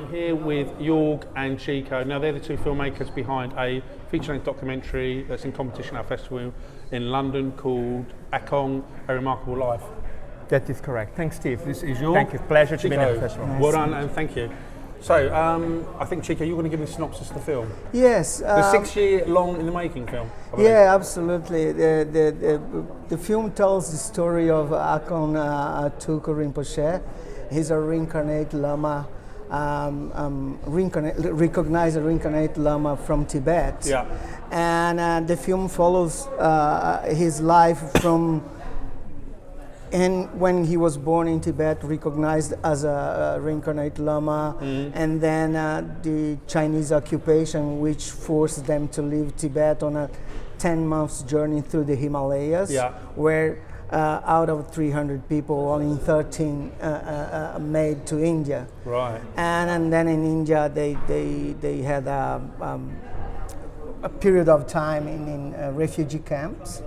I'm here with Jorg and Chico. Now they're the two filmmakers behind a feature-length documentary that's in competition at our festival in London called Akong, A Remarkable Life. That is correct. Thanks, Steve. This is Jorg. Thank you. Pleasure to Chico, be in the festival. well done and thank you. So, I think Chico, you're going to give me a synopsis of the film. Yes. The 6-year long in the making film. Yeah, absolutely. The film tells the story of Akong Tuku Rinpoche. He's a reincarnate Lama, recognized reincarnate Lama from Tibet. Yeah. And the film follows his life from when he was born in Tibet, recognized as a reincarnate Lama, and then the Chinese occupation, which forced them to leave Tibet on a 10 months journey through the Himalayas, where out of 300 people, only 13 made to India. Right. And then in India, they had a period of time in refugee camps.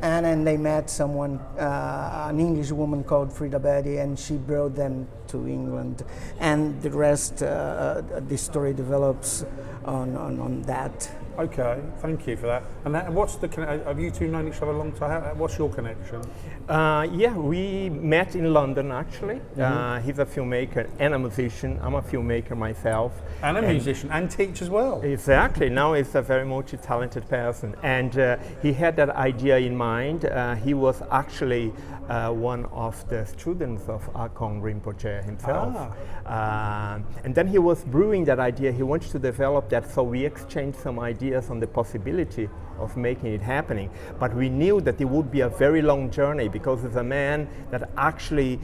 And then they met someone, an English woman called Frida Betty, and she brought them to England. And the rest, the story develops on that. Okay, thank you for that. And what's the have you two known each other a long time? What's your connection? Yeah, we met in London actually. He's a filmmaker and a musician. I'm a filmmaker myself. And a musician and teach as well. Exactly. Now he's a very multi-talented person, and he had that idea in mind. He was actually one of the students of Akong Rinpoche himself. And then he was brewing that idea. He wanted to develop that, so we exchanged some ideas on the possibility of making it happening. But we knew that it would be a very long journey because it's a man that actually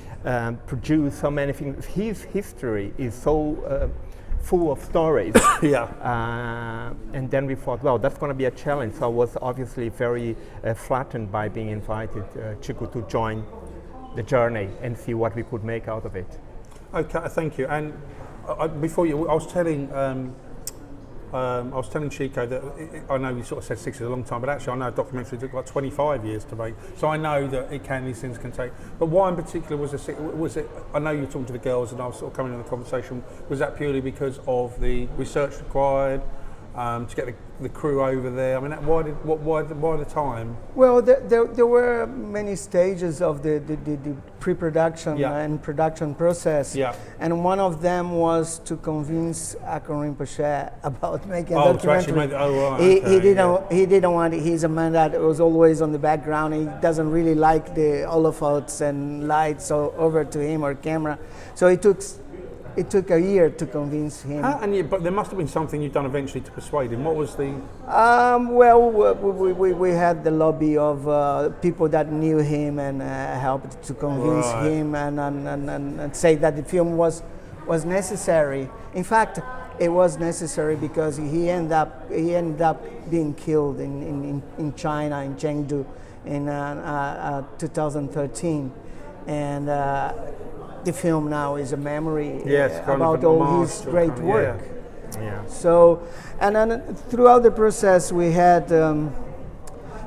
produced so many things. His history is so full of stories. And then we thought, well, that's going to be a challenge. So I was obviously very flattered by being invited, Chico, to join the journey and see what we could make out of it. Okay, thank you. And before you, I was telling Chico that I know you sort of said 6 is a long time, but actually I know a documentary took like 25 years to make. So I know that these things can take. But why in particular was it? I know you were talking to the girls, and I was sort of coming in the conversation. Was that purely because of the research required to get the crew over there? I mean, why the time? Well, there were many stages of the pre-production and production process. And one of them was to convince Akong Rinpoche about making a documentary. He didn't want it. He's a man that was always on the background. He doesn't really like the holophons and lights over to him or camera. So it took a year to convince him. But there must have been something you've done eventually to persuade him. What was the? Well, we had the lobby of people that knew him and helped to convince him and say that the film was necessary. In fact, it was necessary because he ended up being killed in China, in Chengdu, in 2013, and. The film now is a memory about all his great work. So, and then throughout the process we had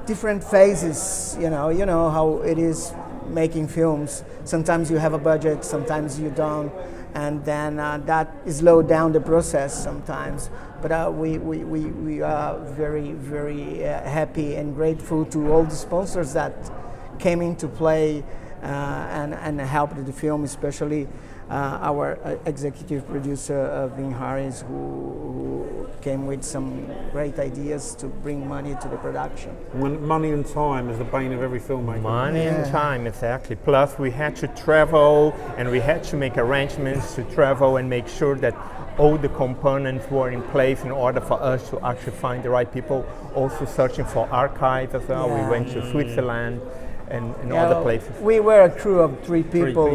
different phases. You know how it is making films. Sometimes you have a budget, sometimes you don't, and then that slowed down the process sometimes. But we are very, very happy and grateful to all the sponsors that came into play. And helped the film, especially our executive producer, Vin Harris, who came with some great ideas to bring money to the production. Money and time is the bane of every filmmaker. Money and time, exactly. Plus we had to travel and we had to make arrangements to travel and make sure that all the components were in place in order for us to actually find the right people. Also searching for archives as well. We went to Switzerland. And other places. We were a crew of three people.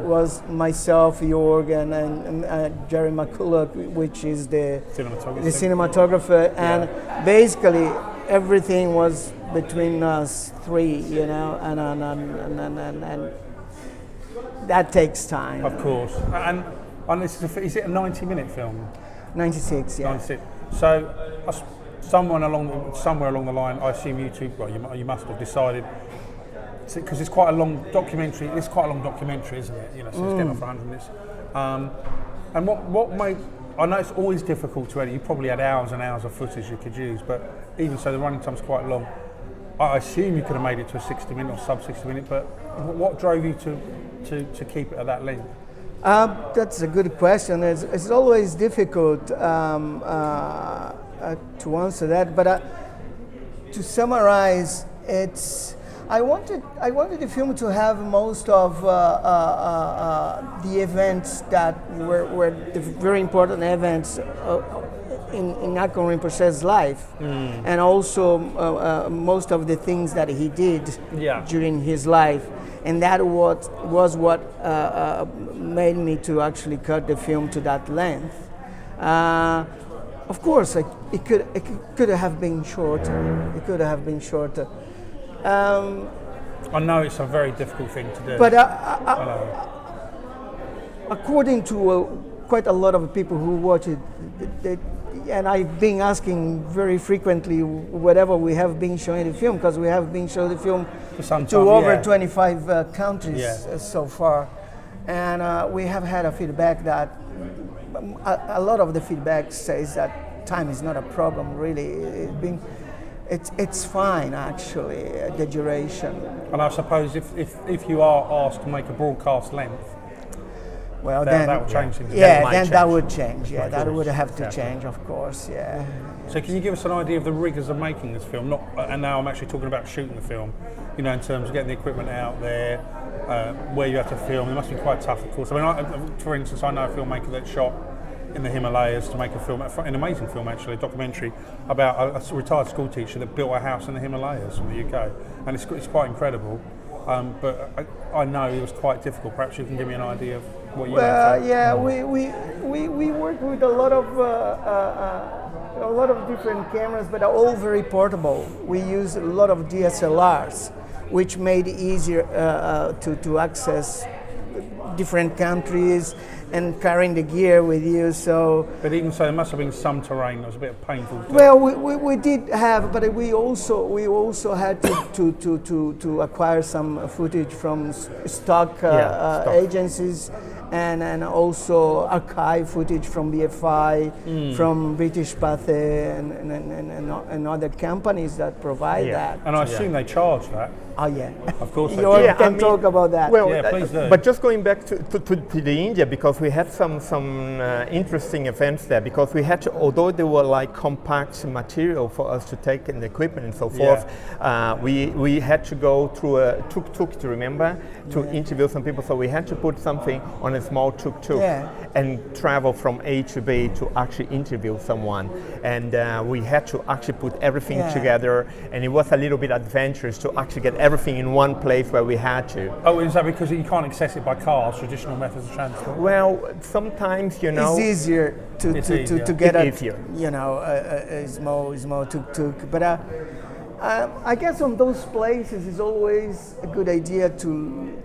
Was myself, Jorg, and Jerry McCulloch, which is the cinematographer. And basically everything was between us three, and that takes time. Of course. And is it a 90-minute film? 96, yeah. 96. So somewhere along the line, I assume you two, well, you must have decided, because it's quite a long documentary. It's quite a long documentary, isn't it? So it's getting off for 100 minutes. And what made, I know it's always difficult to edit, you probably had hours and hours of footage you could use, but even so the running time's quite long. I assume you could have made it to a 60-minute or sub 60-minute, but what drove you to keep it at that length? That's a good question. It's always difficult to answer that, but to summarize, I wanted the film to have most of the events that were the very important events in Akong Rinpoche's life, and also most of the things that he did during his life. And that was what made me to actually cut the film to that length. Of course, it could have been shorter. It could have been shorter. I know it's a very difficult thing to do. But according to quite a lot of people who watch it, and I've been asking very frequently whatever we have been showing the film, because we have been showing the film to over 25 countries so far, and we have had a feedback that a lot of the feedback says that time is not a problem really. It's fine actually, the duration. And I suppose if you are asked to make a broadcast length, well, that will change things. That would change. Yeah, that would have to change, of course. Yeah. So can you give us an idea of the rigours of making this film? And now I'm actually talking about shooting the film. You know, in terms of getting the equipment out there, where you have to film. It must be quite tough, of course. I mean, for instance, I know a filmmaker that shot in the Himalayas to make a film, an amazing film actually, a documentary about a retired school teacher that built a house in the Himalayas from the UK, and it's quite incredible. But I know it was quite difficult. Perhaps you can give me an idea of what you. We work with a lot of different cameras, but all very portable. We use a lot of DSLRs, which made it easier to access different countries and carrying the gear with you. So, but even so, there must have been some terrain that was a bit painful. Well, we did have, but we also had to acquire some footage from stock agencies, and also archive footage from BFI, from British Pathé, and other companies that provide that. And I assume they charge that. Oh yeah, of course. You can talk about that. Well, please do. But just going back to the India, because we had some interesting events there, because we had to, although they were like compact material for us to take in the equipment and so forth, we had to go through a tuk-tuk, to remember, to interview some people. So we had to put something on a small tuk-tuk and travel from A to B to actually interview someone. And we had to actually put everything together, and it was a little bit adventurous to actually get everything in one place where we had to. Oh, is that because you can't access it by cars, traditional methods of transport? Well, sometimes, you know, it's easier to get a small tuk-tuk. But I guess on those places it's always a good idea to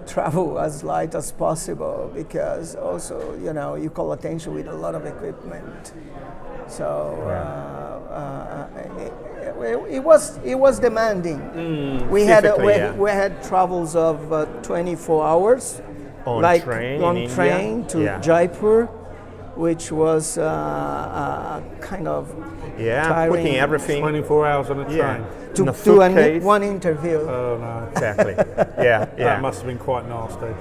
travel as light as possible, because also, you know, you call attention with a lot of equipment. So it was demanding. We had travels of 24 hours on train to Jaipur, which was kind of tiring. Putting everything 24 hours on a train. To one interview. Oh no! Exactly. That must have been quite nasty.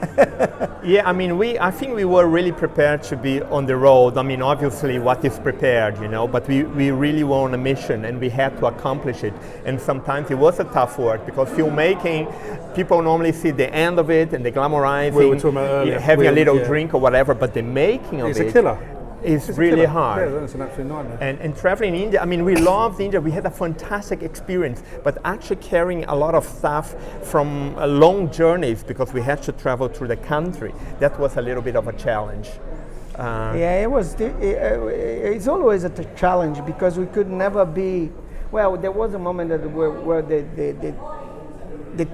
I mean, I think we were really prepared to be on the road. I mean, obviously, what is prepared, you know, but we really were on a mission and we had to accomplish it. And sometimes it was a tough work, because filmmaking, people normally see the end of it and the glamorizing, having a little drink or whatever, but the making of it's a killer. It's really hard. Yeah, that's an absolute nightmare. And traveling in India, I mean, we loved India. We had a fantastic experience, but actually carrying a lot of stuff from long journeys, because we had to travel through the country, that was a little bit of a challenge. It was. It's always a challenge, because we could never be. Well, there was a moment that where the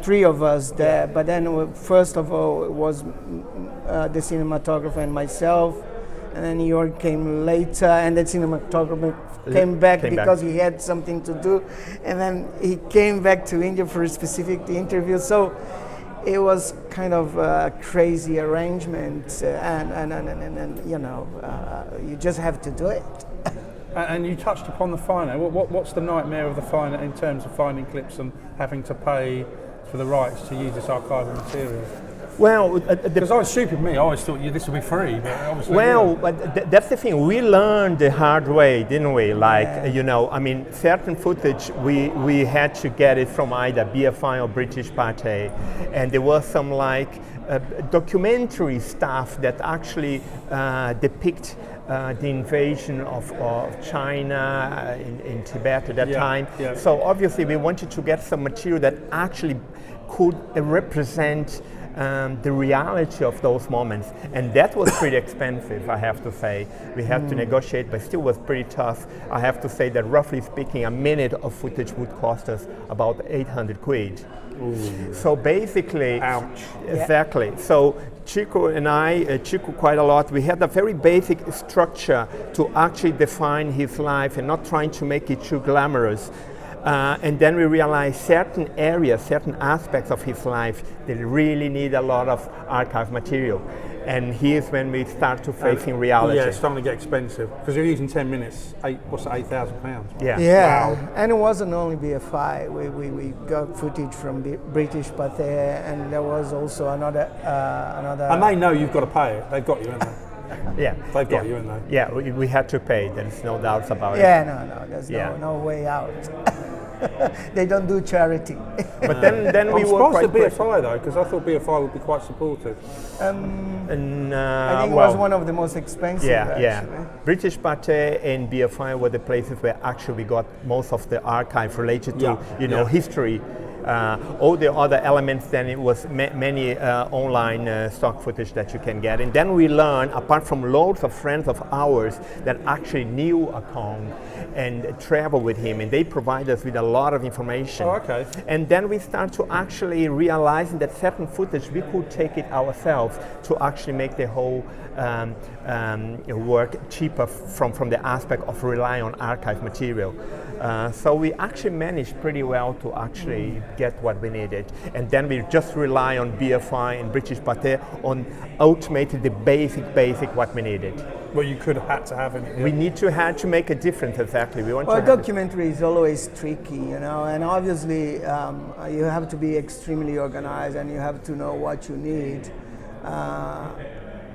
three of us there, but then first of all it was the cinematographer and myself. And then York came later, and the cinematographer came back because he had something to do. And then he came back to India for a specific interview. So it was kind of a crazy arrangement, and you know, you just have to do it. And you touched upon the finance. What's the nightmare of the finance in terms of finding clips and having to pay for the rights to use this archival material? Well, because I was stupid me, I always thought this would be free, but obviously. Well, but that's the thing. We learned the hard way, didn't we? Like, you know, I mean, certain footage we had to get it from either BFI or British Pathé, and there was some like documentary stuff that actually depict the invasion of China in Tibet at that time. Yeah. So obviously we wanted to get some material that actually could represent the reality of those moments, and that was pretty expensive, I have to say. We had to negotiate, but still was pretty tough. I have to say that roughly speaking, a minute of footage would cost us about 800 quid. Ooh. So basically, ouch. Exactly. Yeah. So Chico and I, Chico quite a lot, we had a very basic structure to actually define his life and not trying to make it too glamorous. And then we realized certain areas, certain aspects of his life that really need a lot of archive material. And here's when we start to facing reality. Yeah, it's starting to get expensive because you're using 10 minutes. £8,000? Yeah. Yeah. Wow. And it wasn't only BFI. We got footage from British Pathé, and there was also another. And they know you've got to pay it. They've got you, haven't they? Yeah. They've got you, haven't they? Yeah, we had to pay. There's no doubts about it. Yeah, no, there's no way out. They don't do charity. But then we were quite BFI though, because I thought BFI would be quite supportive. I think it was one of the most expensive. Yeah. British Pathé and BFI were the places where actually we got most of the archive related to history. All the other elements, then it was many online stock footage that you can get. And then we learned, apart from loads of friends of ours that actually knew Akong and traveled with him, and they provide us with a lot of information. Oh, okay. And then we start to actually realizing that certain footage, we could take it ourselves to actually make the whole work cheaper from the aspect of relying on archive material. So we actually managed pretty well to actually get what we needed. And then we just rely on BFI and British Pathé on automating the basic what we needed. Well, you could have had to have it. Yeah. We had to make a difference, exactly. Documentary is always tricky, you know, and obviously you have to be extremely organized and you have to know what you need.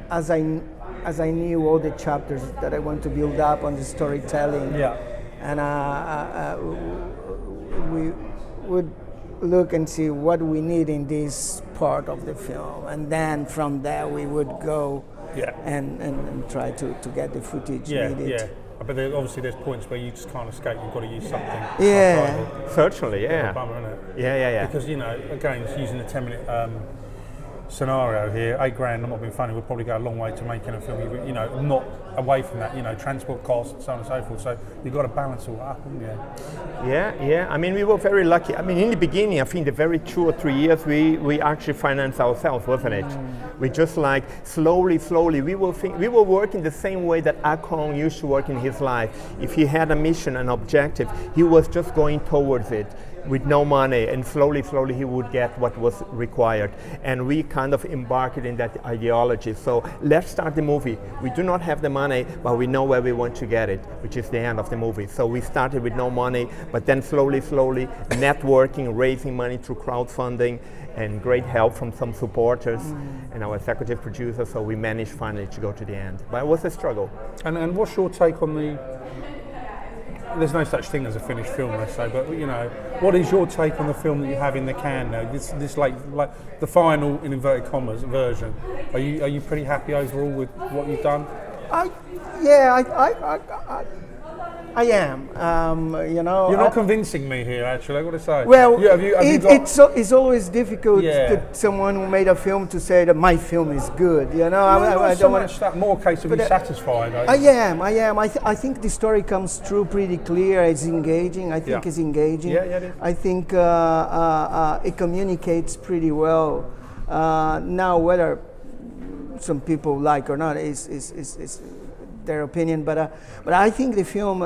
As I knew all the chapters that I want to build up on the storytelling, and we would look and see what we need in this part of the film, and then from there we would go and try to get the footage needed. Yeah. But obviously there's points where you just can't escape, you've got to use something. Yeah. Certainly, yeah. It's a bummer, isn't it? Yeah. Because, you know, again, it's using a 10-minute scenario here, $8,000, I'm not being funny, would probably go a long way to making a film, you know, not away from that, you know, transport costs, so on and so forth. So you've got to balance all that up, haven't you? Yeah. I mean, we were very lucky. I mean, in the beginning, I think the very 2 or 3 years, we actually financed ourselves, wasn't it? We just like slowly, we were working the same way that Akong used to work in his life. If he had a mission, an objective, he was just going towards it with no money, and slowly he would get what was required. And we kind of embarked in that ideology. So let's start the movie. We do not have the money, but we know where we want to get it, which is the end of the movie. So we started with no money, but then slowly networking, raising money through crowdfunding, and great help from some supporters and our executive producer. So we managed finally to go to the end. But it was a struggle. And what's your take on there's no such thing as a finished film, let's say, but you know, what is your take on the film that you have in the can now? This like the final, in inverted commas, version. Are you pretty happy overall with what you've done? I am. You know, you're not convincing me here. Actually, I've got to say. Well, it's always difficult to someone who made a film to say that my film is good. You know, I don't want that. More case of be satisfied. I am. I think the story comes through pretty clear. It's engaging. I think it's engaging. Yeah, it is. I think it communicates pretty well. Now, whether some people like or not is their opinion, but I think the film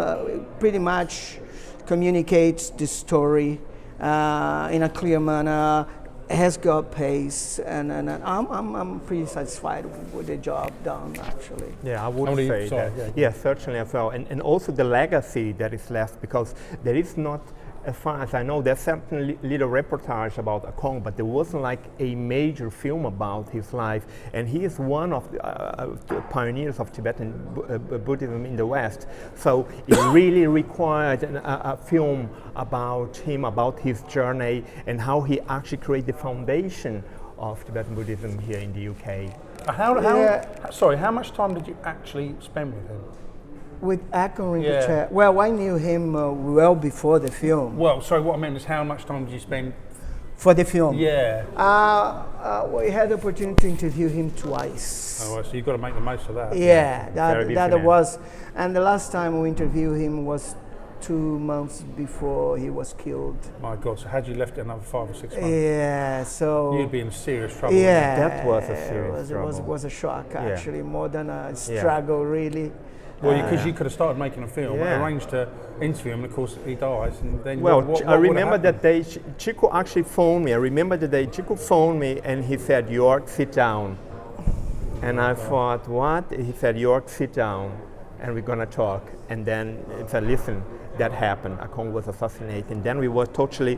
pretty much communicates the story in a clear manner, has got pace, and I'm pretty satisfied with the job done, actually. Yeah, I would say that. Yeah, certainly as well. And also the legacy that is left, because there is not, as far as I know, there's certain little reportage about Akong, but there wasn't like a major film about his life. And he is one of the pioneers of Tibetan Buddhism in the West. So it really required a film about him, about his journey, and how he actually created the foundation of Tibetan Buddhism here in the UK. How much time did you actually spend with him? With Akong Rinpoche, well, I knew him well before the film. Well, sorry, what I meant is how much time did you spend for the film? Yeah. We had the opportunity to interview him twice. Oh, so you've got to make the most of that. Yeah, that was, and the last time we interviewed him was 2 months before he was killed. My God, so had you left it another 5 or 6 months? Yeah, so... You'd be in serious trouble. Yeah. That was a serious trouble. It was a shock, actually, more than a struggle, really. Well, because you could have started making a film, arranged to interview him, and of course he dies, and then I remember that day Chico actually phoned me. I remember the day Chico phoned me and he said, "York, sit down." And I thought, what? He said, "York, sit down, and we're gonna talk." And then he said, "Listen, that happened. Akong was assassinated." And then we were totally,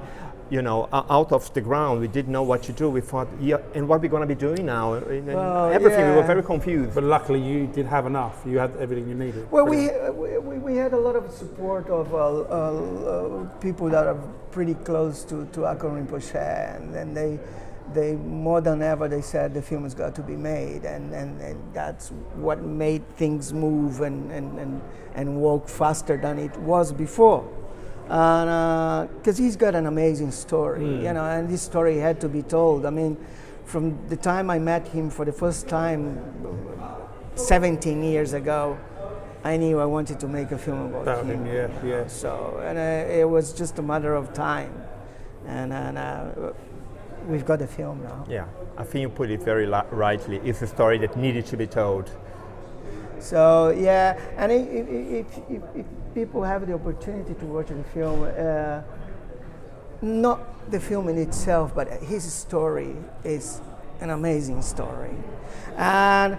out of the ground. We didn't know what to do. We thought, and what are we going to be doing now? Everything. We were very confused. But luckily, you did have enough. You had everything you needed. Well, we had a lot of support of people that are pretty close to Akong Rinpoche, and then they more than ever they said the film has got to be made, and that's what made things move and walk faster than it was before. Because he's got an amazing story, and this story had to be told. I mean, from the time I met him for the first time 17 years ago, I knew I wanted to make a film about him. Yeah. So, and it was just a matter of time, and we've got a film now. Yeah, I think you put it very rightly. It's a story that needed to be told. So yeah, and if people have the opportunity to watch the film, not the film in itself, but his story is an amazing story. And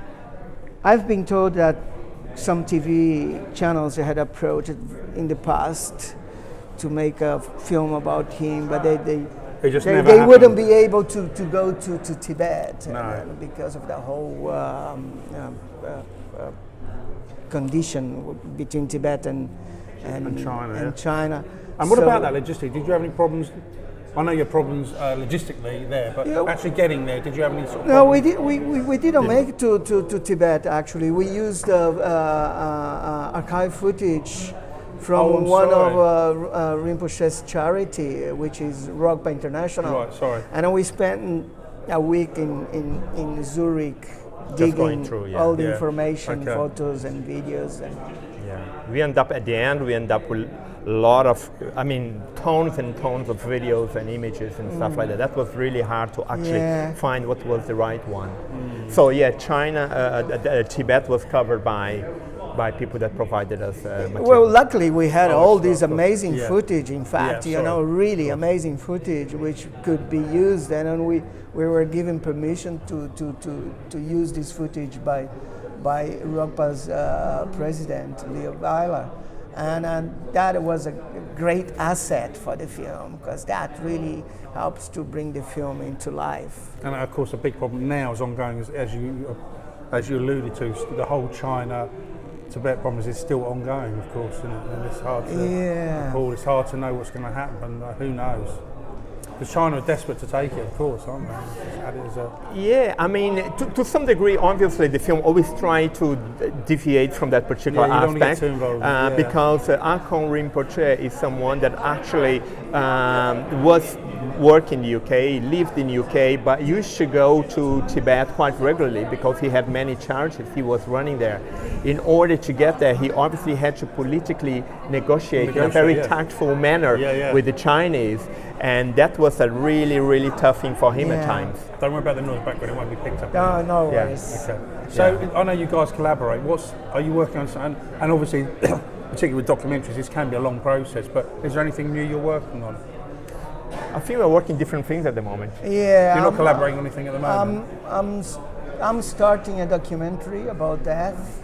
I've been told that some TV channels had approached in the past to make a film about him, but they wouldn't be able to go to Tibet because of the whole condition between Tibet and China. And what about that logistically? Did you have any problems? I know your problems logistically there, but actually getting there, did you have any sort of problems? No, we didn't make it to Tibet, actually. We used archive footage from one of Rinpoche's charity, which is Rogpa International. Right, sorry. And we spent a week in Zurich digging all the information, photos and videos. We end up at the end, we end up with a lot of, tons and tons of videos and images and stuff like that. That was really hard to actually find what was the right one. So China, Tibet was covered by people that provided us material. Well, luckily we had all this amazing footage, in fact, really amazing footage which could be used, and we were given permission to use this footage by Rogpa's president, Leo Weiler. And that was a great asset for the film, because that really helps to bring the film into life. And of course, a big problem now is ongoing, as you alluded to, the whole China-Tibet problem is still ongoing, of course, and it's hard to it's hard to know what's going to happen. Who knows? Because China are desperate to take it, of course, aren't they? To some degree, obviously, the film always tried to deviate from that particular aspect. Don't get too involved, because Akong Rinpoche is someone that actually was working in the UK, lived in the UK, but used to go to Tibet quite regularly because he had many charities he was running there. In order to get there, he obviously had to politically negotiate in a very tactful manner with the Chinese. And that was a really, really tough thing for him at times. Don't worry about the noise background, it won't be picked up. No worries. Okay. So I know you guys collaborate. Are you working on something? And obviously, particularly with documentaries, this can be a long process, but is there anything new you're working on? I feel we're working different things at the moment. Yeah. You're not collaborating on anything at the moment? I'm starting a documentary about death.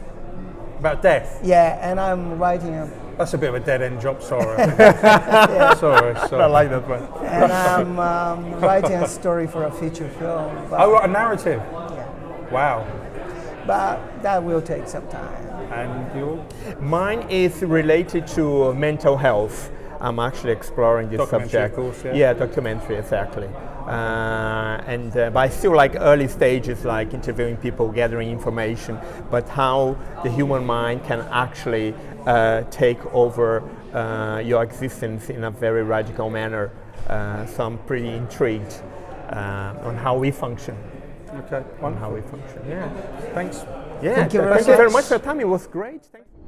About death? Yeah, and I'm writing a... That's a bit of a dead-end job, sorry. Yeah. Sorry. I like that one. And I'm writing a story for a feature film. Oh, right, a narrative? Yeah. Wow. But that will take some time. And yours? Mine is related to mental health. I'm actually exploring this subject. Of course, yeah. Yeah, documentary, exactly. But I still like early stages, like interviewing people, gathering information, but how the human mind can actually take over your existence in a very radical manner. So I'm pretty intrigued on how we function. Okay, on how we function. Yeah. Thanks. Yeah. Thank you very much for your time. It was great. Thank you.